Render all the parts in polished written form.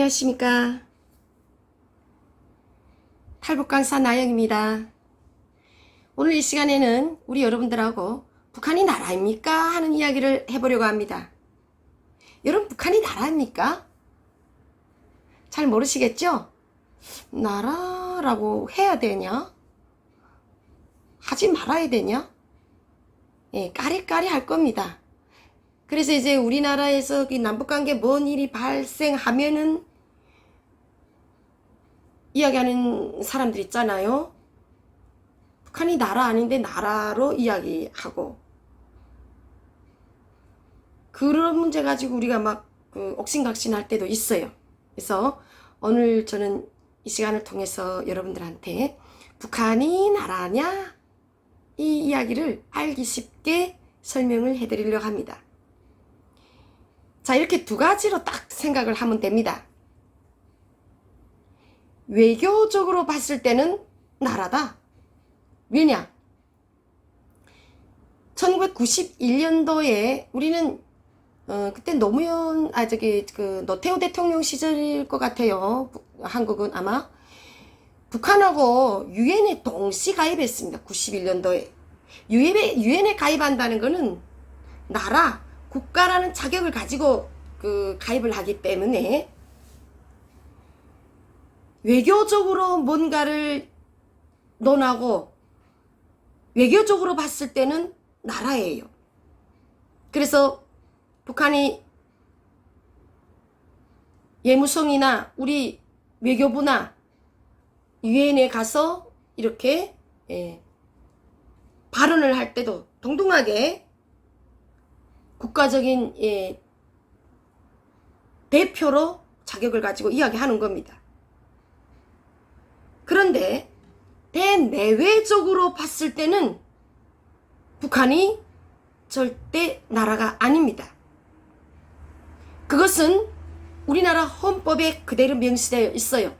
안녕하십니까. 탈북강사 나영입니다. 오늘 이 시간에는 우리 여러분들하고 북한이 나라입니까? 하는 이야기를 해보려고 합니다. 여러분, 북한이 나라입니까? 잘 모르시겠죠? 나라라고 해야 되냐? 하지 말아야 되냐? 까리까리 할 겁니다. 그래서 이제 우리나라에서 남북관계 뭔 일이 발생하면은 이야기하는 사람들 있잖아요. 북한이 나라 아닌데 나라로 이야기하고, 그런 문제 가지고 우리가 막 옥신각신 할 때도 있어요. 그래서 오늘 저는 이 시간을 통해서 여러분들한테 북한이 나라냐? 이 이야기를 알기 쉽게 설명을 해드리려고 합니다. 자, 이렇게 두 가지로 딱 생각을 하면 됩니다. 외교적으로 봤을 때는 나라다. 왜냐? 1991년도에 우리는 그때 노무현 노태우 대통령 시절일 것 같아요. 한국은 아마 북한하고 유엔에 동시 가입했습니다. 91년도에 유엔에 가입한다는 거는 나라, 국가라는 자격을 가지고 가입을 하기 때문에 외교적으로 뭔가를 논하고 외교적으로 봤을 때는 나라예요. 그래서 북한이 예무성이나 우리 외교부나 유엔에 가서 이렇게 발언을 할 때도 동등하게 국가적인 대표로 자격을 가지고 이야기하는 겁니다. 그런데 대내외적으로 봤을 때는 북한이 절대 나라가 아닙니다. 그것은 우리나라 헌법에 그대로 명시되어 있어요.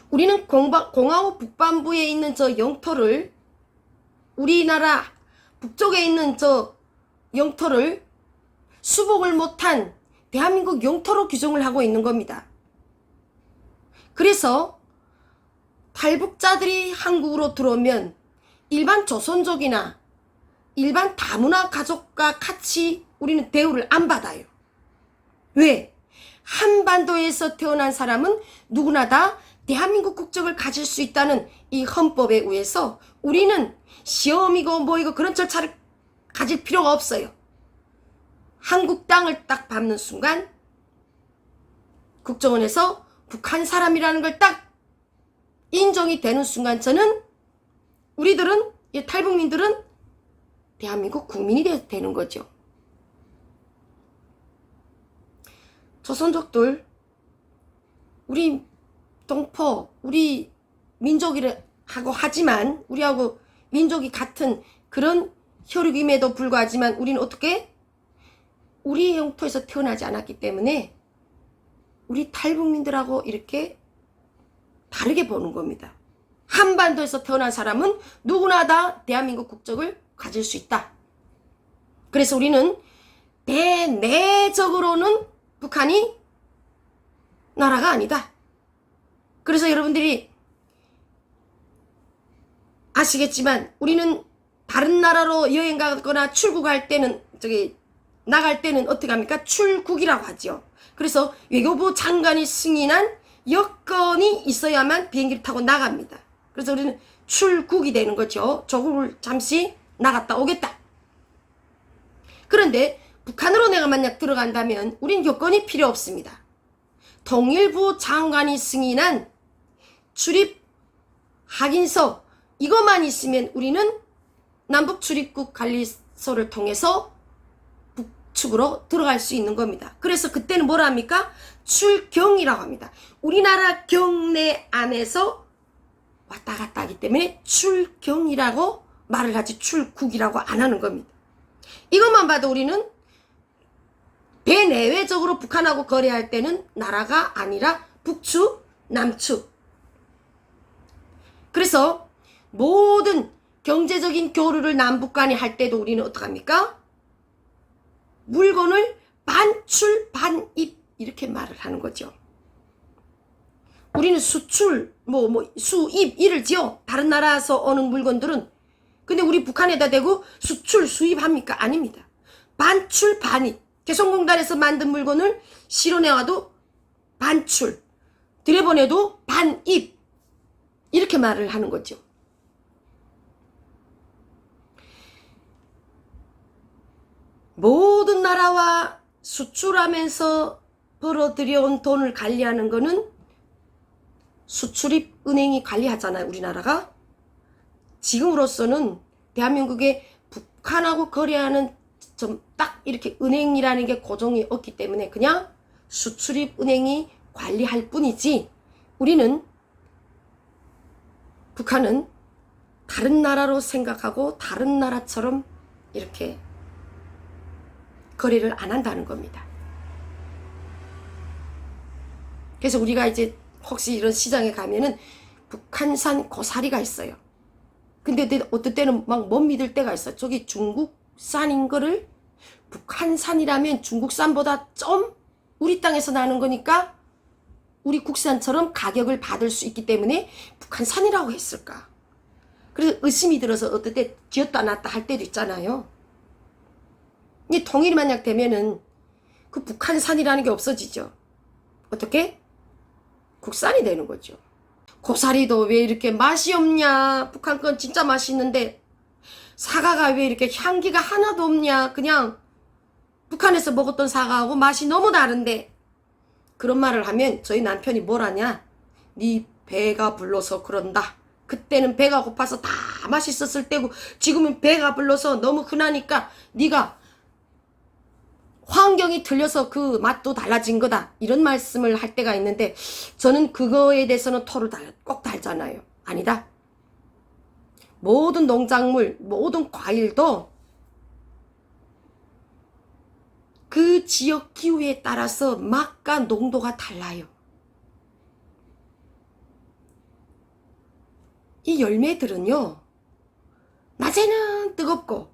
우리는 공화국 북반부에 있는 저 영토를, 우리나라 북쪽에 있는 저 영토를 수복을 못한 대한민국 영토로 규정을 하고 있는 겁니다. 그래서 탈북자들이 한국으로 들어오면 일반 조선족이나 일반 다문화 가족과 같이 우리는 대우를 안 받아요. 왜? 한반도에서 태어난 사람은 누구나 다 대한민국 국적을 가질 수 있다는 이 헌법에 의해서 우리는 시험이고 뭐이고 그런 절차를 가질 필요가 없어요. 한국 땅을 딱 밟는 순간 국정원에서 북한 사람이라는 걸 딱 인정이 되는 순간 우리들은, 이 탈북민들은 대한민국 국민이 되는 거죠. 조선족들, 우리 동포, 우리 민족이라고 하지만, 우리하고 민족이 같은 그런 혈육임에도 불구하지만 우리는 어떻게? 우리 영토에서 태어나지 않았기 때문에 우리 탈북민들하고 이렇게 다르게 보는 겁니다. 한반도에서 태어난 사람은 누구나 다 대한민국 국적을 가질 수 있다. 그래서 우리는 대내적으로는 북한이 나라가 아니다. 그래서 여러분들이 아시겠지만 우리는 다른 나라로 여행 가거나 출국할 때는, 나갈 때는 어떻게 합니까? 출국이라고 하죠. 그래서 외교부 장관이 승인한 여건이 있어야만 비행기를 타고 나갑니다. 그래서 우리는 출국이 되는 거죠. 조국을 잠시 나갔다 오겠다. 그런데 북한으로 내가 만약 들어간다면 우린 여건이 필요 없습니다. 통일부 장관이 승인한 출입 확인서, 이것만 있으면 우리는 남북 출입국 관리소를 통해서 북측으로 들어갈 수 있는 겁니다. 그래서 그때는 뭐라 합니까? 출경이라고 합니다. 우리나라 경내 안에서 왔다 갔다 하기 때문에 출경이라고 말을 하지 출국이라고 안 하는 겁니다. 이것만 봐도 우리는 대내외적으로 북한하고 거래할 때는 나라가 아니라 북측, 남측. 그래서 모든 경제적인 교류를 남북 간에 할 때도 우리는 어떡합니까? 물건을 반출, 반입 이렇게 말을 하는 거죠. 우리는 수출, 수입, 이를 지어. 다른 나라에서 오는 물건들은. 근데 우리 북한에다 대고 수출, 수입합니까? 아닙니다. 반출, 반입. 개성공단에서 만든 물건을 실어내와도 반출, 들여보내도 반입. 이렇게 말을 하는 거죠. 모든 나라와 수출하면서 벌어들여온 돈을 관리하는 거는 수출입 은행이 관리하잖아요. 우리나라가. 지금으로서는 대한민국에 북한하고 거래하는 좀 딱 이렇게 은행이라는 게 고정이 없기 때문에 그냥 수출입 은행이 관리할 뿐이지, 우리는 북한은 다른 나라로 생각하고 다른 나라처럼 이렇게 거래를 안 한다는 겁니다. 그래서 우리가 이제 혹시 이런 시장에 가면은 북한산 고사리가 있어요. 근데 어떨 때는 막 못 믿을 때가 있어요. 저기 중국산인 거를 북한산이라면 중국산보다 좀 우리 땅에서 나는 거니까 우리 국산처럼 가격을 받을 수 있기 때문에 북한산이라고 했을까? 그래서 의심이 들어서 어떨 때 쥐었다 놨다 할 때도 있잖아요. 이 통일이 만약 되면은 그 북한산이라는 게 없어지죠. 어떻게? 국산이 되는 거죠. 고사리도 왜 이렇게 맛이 없냐? 북한 건 진짜 맛있는데 사과가 왜 이렇게 향기가 하나도 없냐? 그냥 북한에서 먹었던 사과하고 맛이 너무 다른데, 그런 말을 하면 저희 남편이 뭘 하냐? 네 배가 불러서 그런다. 그때는 배가 고파서 다 맛있었을 때고 지금은 배가 불러서 너무 흔하니까 네가 환경이 틀려서 그 맛도 달라진 거다. 이런 말씀을 할 때가 있는데 저는 그거에 대해서는 토를 꼭 달잖아요. 아니다. 모든 농작물, 모든 과일도 그 지역 기후에 따라서 맛과 농도가 달라요. 이 열매들은요, 낮에는 뜨겁고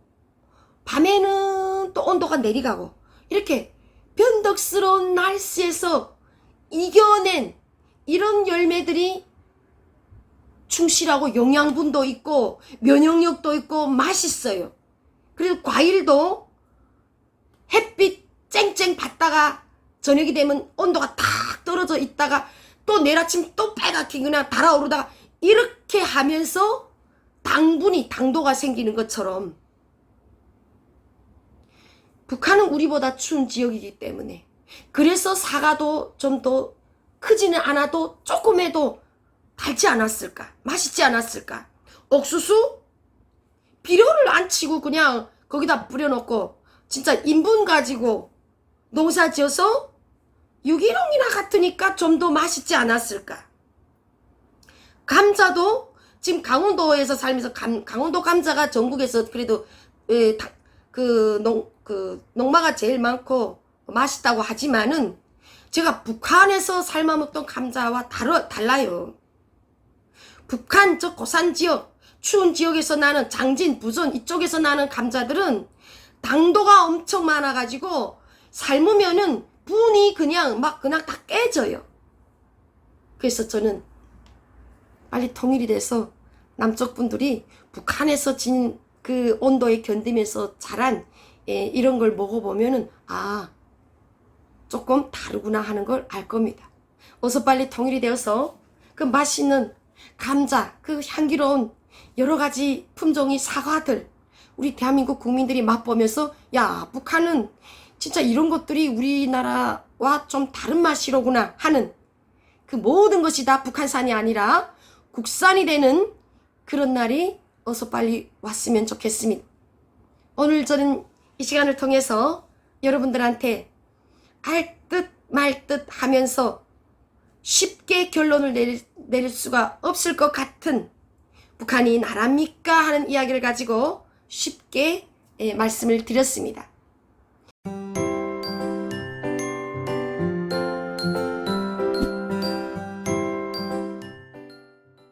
밤에는 또 온도가 내려가고 이렇게 변덕스러운 날씨에서 이겨낸 이런 열매들이 충실하고 영양분도 있고 면역력도 있고 맛있어요. 그리고 과일도 햇빛 쨍쨍 받다가 저녁이 되면 온도가 탁 떨어져 있다가 또 내일 아침 또 빨갛게 그냥 달아오르다가 이렇게 하면서 당도가 생기는 것처럼 북한은 우리보다 추운 지역이기 때문에 그래서 사과도 좀 더 크지는 않아도 조금 해도 달지 않았을까? 맛있지 않았을까? 옥수수? 비료를 안 치고 그냥 거기다 뿌려놓고 진짜 인분 가지고 농사 지어서 유기농이나 같으니까 좀 더 맛있지 않았을까? 감자도 지금 강원도에서 살면서 강원도 감자가 전국에서 그래도 농마가 제일 많고 맛있다고 하지만은 제가 북한에서 삶아 먹던 감자와 달라요. 북한 저 고산 지역, 추운 지역에서 나는 장진, 부전 이쪽에서 나는 감자들은 당도가 엄청 많아가지고 삶으면은 분이 그냥 다 깨져요. 그래서 저는 빨리 통일이 돼서 남쪽 분들이 북한에서 진 그 온도에 견디면서 자란 이런 걸 먹어보면은 조금 다르구나 하는 걸 알 겁니다. 어서 빨리 통일이 되어서 그 맛있는 감자, 그 향기로운 여러 가지 품종의 사과들 우리 대한민국 국민들이 맛보면서 야, 북한은 진짜 이런 것들이 우리나라와 좀 다른 맛이로구나 하는 그 모든 것이 다 북한산이 아니라 국산이 되는 그런 날이 어서 빨리 왔으면 좋겠습니다. 오늘 저는 이 시간을 통해서 여러분들한테 알 듯 말 듯 하면서 쉽게 결론을 내릴 수가 없을 것 같은 북한이 나랍니까? 하는 이야기를 가지고 쉽게 말씀을 드렸습니다.